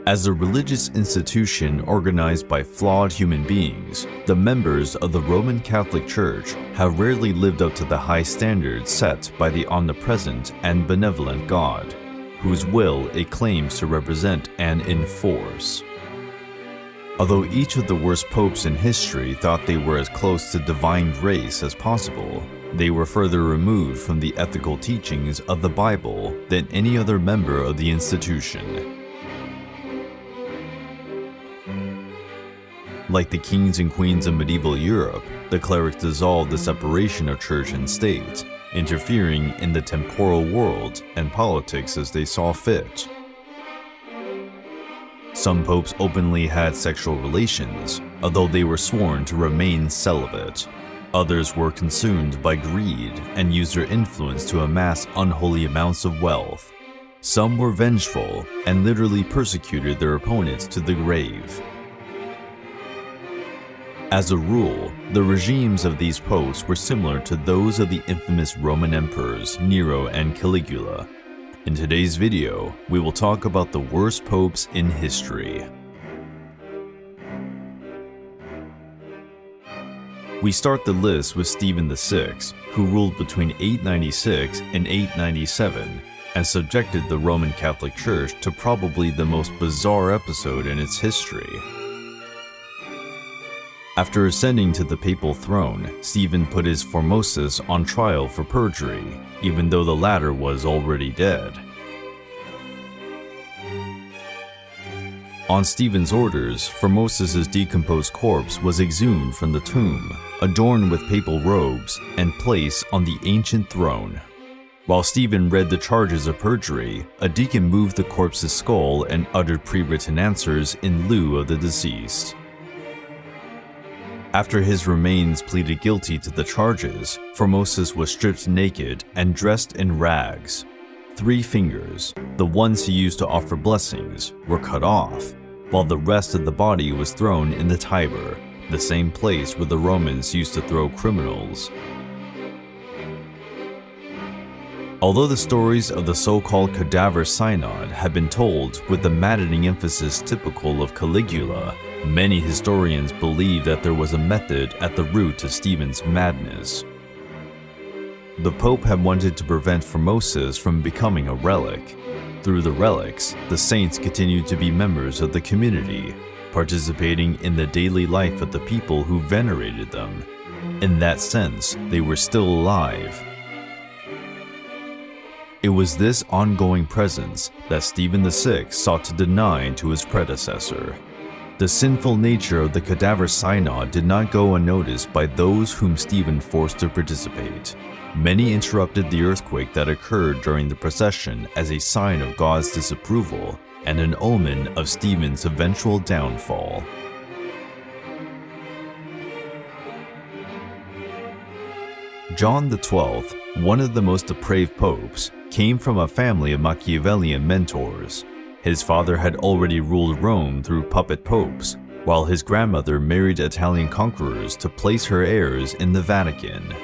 As a religious institution organized by flawed human beings, the members of the Roman Catholic Church have rarely lived up to the high standards set by the omnipresent and benevolent God, whose will it claims to represent and enforce. Although each of the worst popes in history thought they were as close to divine grace as possible, they were further removed from the ethical teachings of the Bible than any other member of the institution. Like the kings and queens of medieval Europe, the clerics dissolved the separation of church and state, interfering in the temporal world and politics as they saw fit. Some popes openly had sexual relations, although they were sworn to remain celibate. Others were consumed by greed and used their influence to amass unholy amounts of wealth. Some were vengeful and literally persecuted their opponents to the grave. As a rule, the regimes of these popes were similar to those of the infamous Roman emperors Nero and Caligula. In today's video, we will talk about the worst popes in history. We start the list with Stephen VI, who ruled between 896 and 897 and subjected the Roman Catholic Church to probably the most bizarre episode in its history. After ascending to the papal throne, Stephen put his Formosus on trial for perjury, even though the latter was already dead. On Stephen's orders, Formosus's decomposed corpse was exhumed from the tomb, adorned with papal robes, and placed on the ancient throne. While Stephen read the charges of perjury, a deacon moved the corpse's skull and uttered pre-written answers in lieu of the deceased. After his remains pleaded guilty to the charges, Formosus was stripped naked and dressed in rags. 3 fingers, the ones he used to offer blessings, were cut off, while the rest of the body was thrown in the Tiber, the same place where the Romans used to throw criminals. Although the stories of the so-called cadaver synod have been told with the maddening emphasis typical of Caligula, many historians believe that there was a method at the root of Stephen's madness. The Pope had wanted to prevent Formosus from becoming a relic. Through the relics, the saints continued to be members of the community, participating in the daily life of the people who venerated them. In that sense, they were still alive. It was this ongoing presence that Stephen VI sought to deny to his predecessor. The sinful nature of the cadaver synod did not go unnoticed by those whom Stephen forced to participate. Many interrupted the earthquake that occurred during the procession as a sign of God's disapproval and an omen of Stephen's eventual downfall. John XII, one of the most depraved popes, came from a family of Machiavellian mentors. His father had already ruled Rome through puppet popes, while his grandmother married Italian conquerors to place her heirs in the Vatican.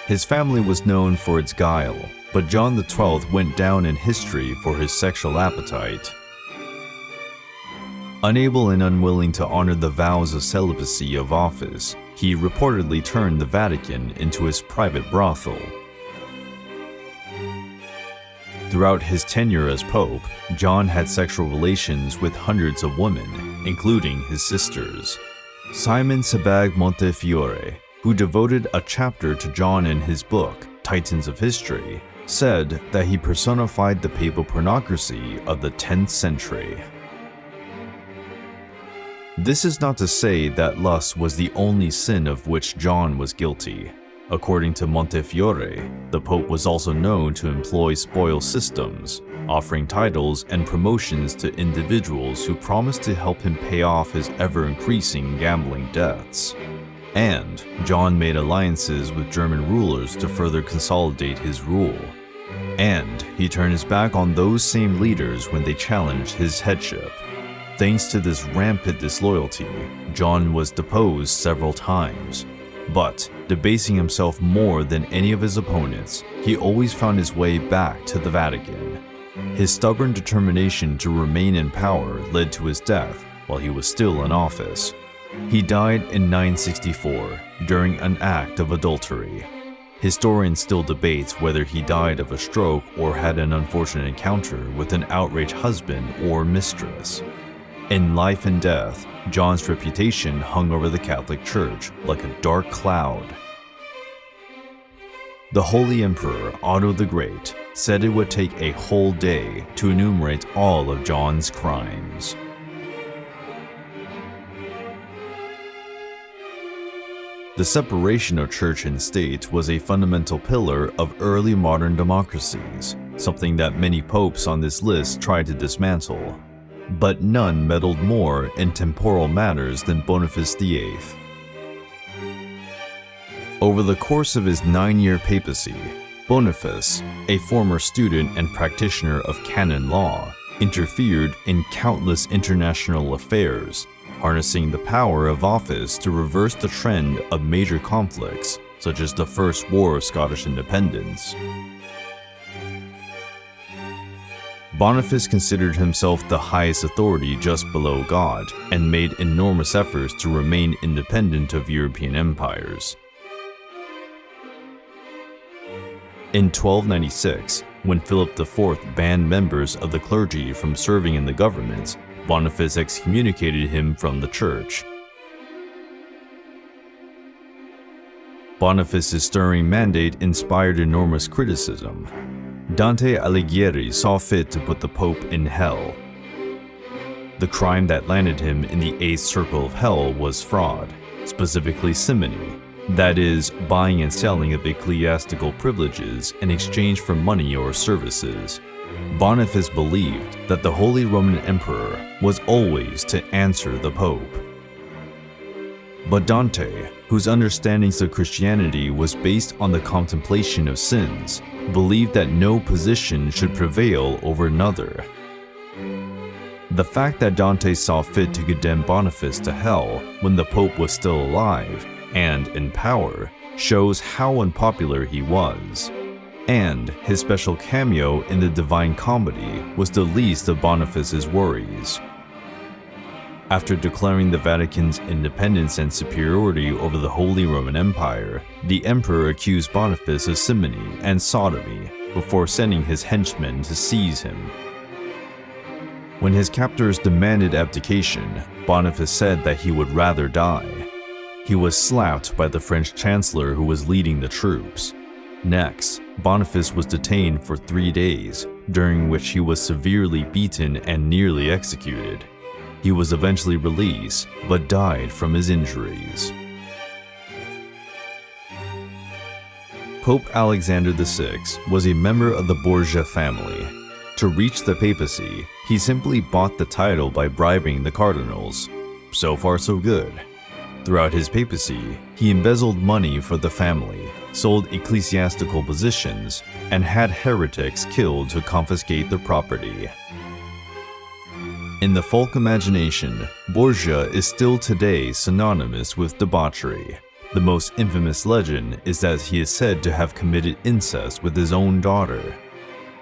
His family was known for its guile, but John XII went down in history for his sexual appetite. Unable and unwilling to honor the vows of celibacy of office, he reportedly turned the Vatican into his private brothel. Throughout his tenure as Pope, John had sexual relations with hundreds of women, including his sisters. Simon Sebag Montefiore, who devoted a chapter to John in his book, Titans of History, said that he personified the papal pornocracy of the 10th century. This is not to say that lust was the only sin of which John was guilty. According to Montefiore, the Pope was also known to employ spoil systems, offering titles and promotions to individuals who promised to help him pay off his ever-increasing gambling debts. And John made alliances with German rulers to further consolidate his rule. And he turned his back on those same leaders when they challenged his headship. Thanks to this rampant disloyalty, John was deposed several times. But, debasing himself more than any of his opponents, he always found his way back to the Vatican. His stubborn determination to remain in power led to his death while he was still in office. He died in 964 during an act of adultery. Historians still debate whether he died of a stroke or had an unfortunate encounter with an outraged husband or mistress. In life and death, John's reputation hung over the Catholic Church like a dark cloud. The Holy Emperor Otto the Great said it would take a whole day to enumerate all of John's crimes. The separation of church and state was a fundamental pillar of early modern democracies, something that many popes on this list tried to dismantle. But none meddled more in temporal matters than Boniface VIII. Over the course of his 9-year papacy, Boniface, a former student and practitioner of canon law, interfered in countless international affairs, harnessing the power of office to reverse the trend of major conflicts, such as the First War of Scottish Independence. Boniface considered himself the highest authority just below God and made enormous efforts to remain independent of European empires. In 1296, when Philip IV banned members of the clergy from serving in the government, Boniface excommunicated him from the church. Boniface's stirring mandate inspired enormous criticism. Dante Alighieri saw fit to put the Pope in hell. The crime that landed him in the 8th circle of hell was fraud, specifically simony, that is, buying and selling of ecclesiastical privileges in exchange for money or services. Boniface believed that the Holy Roman Emperor was always to answer the Pope. But Dante, whose understandings of Christianity was based on the contemplation of sins, believed that no position should prevail over another. The fact that Dante saw fit to condemn Boniface to hell when the Pope was still alive and in power shows how unpopular he was. And his special cameo in the Divine Comedy was the least of Boniface's worries. After declaring the Vatican's independence and superiority over the Holy Roman Empire, the emperor accused Boniface of simony and sodomy before sending his henchmen to seize him. When his captors demanded abdication, Boniface said that he would rather die. He was slapped by the French chancellor who was leading the troops. Next, Boniface was detained for 3 days, during which he was severely beaten and nearly executed. He was eventually released, but died from his injuries. Pope Alexander VI was a member of the Borgia family. To reach the papacy, he simply bought the title by bribing the cardinals. So far so good. Throughout his papacy, he embezzled money for the family, sold ecclesiastical positions, and had heretics killed to confiscate their property. In the folk imagination, Borgia is still today synonymous with debauchery. The most infamous legend is that he is said to have committed incest with his own daughter.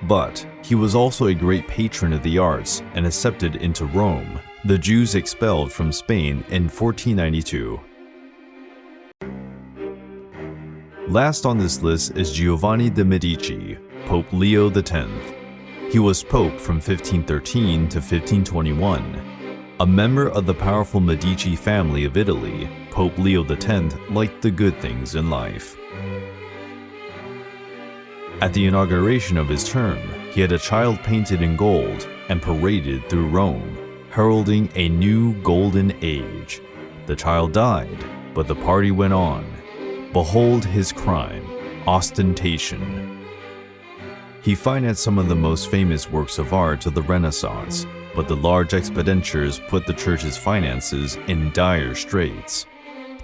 But he was also a great patron of the arts and accepted into Rome, the Jews expelled from Spain in 1492. Last on this list is Giovanni de' Medici, Pope Leo X. He was pope from 1513 to 1521. A member of the powerful Medici family of Italy, Pope Leo X liked the good things in life. At the inauguration of his term, he had a child painted in gold and paraded through Rome, heralding a new golden age. The child died, but the party went on. Behold his crime, ostentation. He financed some of the most famous works of art of the Renaissance, but the large expenditures put the church's finances in dire straits.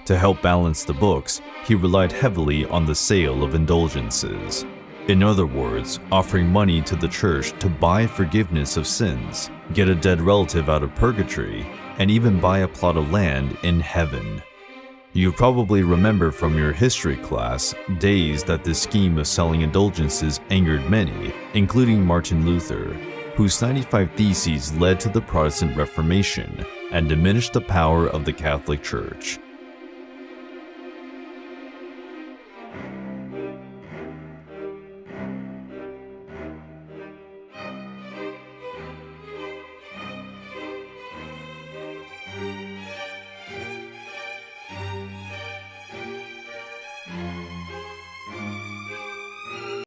To help balance the books, he relied heavily on the sale of indulgences. In other words, offering money to the church to buy forgiveness of sins, get a dead relative out of purgatory, and even buy a plot of land in heaven. You probably remember from your history class days that this scheme of selling indulgences angered many, including Martin Luther. whose 95 Theses led to the Protestant Reformation and diminished the power of the Catholic Church.